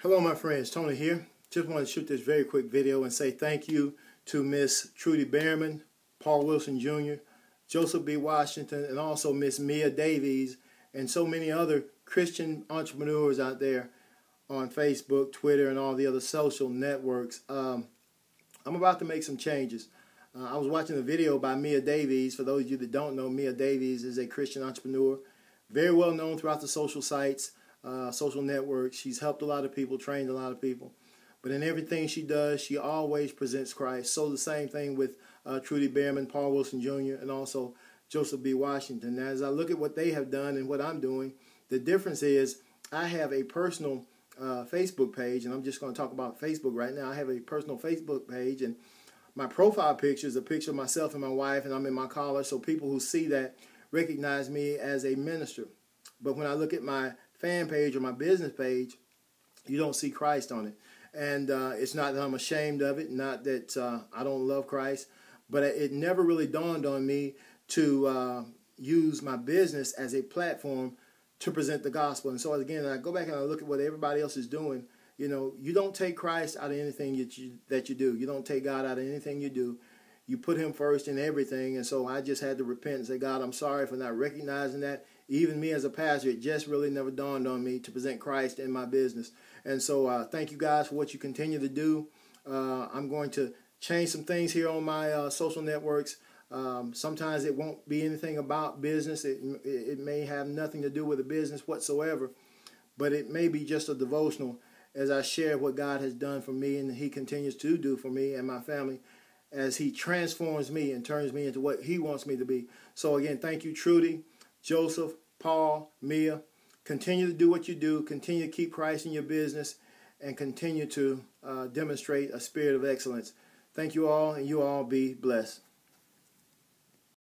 Hello my friends, Tony here. Just want to shoot this very quick video and say thank you to Miss Trudy Behrman, Paul Wilson Jr., Joseph B. Washington, and also Miss Mia Davies, and so many other Christian entrepreneurs out there on Facebook, Twitter, and all the other social networks. I'm about to make some changes. I was watching a video by Mia Davies. For those of you that don't know, Mia Davies is a Christian entrepreneur, very well known throughout the social sites, social networks. She's helped a lot of people, trained a lot of people. But in everything she does, she always presents Christ. So the same thing with Trudy Behrman, Paul Wilson Jr., and also Joseph B. Washington. Now, as I look at what they have done and what I'm doing, the difference is I have a personal Facebook page, and I'm just going to talk about Facebook right now. I have a personal Facebook page, and my profile picture is a picture of myself and my wife, and I'm in my collar, so people who see that recognize me as a minister. But when I look at my fan page or my business page, you don't see Christ on it. And it's not that I'm ashamed of it, not that I don't love Christ, but it never really dawned on me to use my business as a platform to present the gospel. And so again, I go back and I look at what everybody else is doing. You know, you don't take Christ out of anything that you do. You don't take God out of anything you do. You put him first in everything. And so I just had to repent and say, God, I'm sorry for not recognizing that. Even me as a pastor, it just really never dawned on me to present Christ in my business. And so thank you guys for what you continue to do. I'm going to change some things here on my social networks. Sometimes it won't be anything about business. It may have nothing to do with the business whatsoever. But it may be just a devotional as I share what God has done for me and he continues to do for me and my family as he transforms me and turns me into what he wants me to be. So again, thank you, Trudy, Joseph, Paul, Mia. Continue to do what you do. Continue to keep Christ in your business and continue to demonstrate a spirit of excellence. Thank you all, and you all be blessed.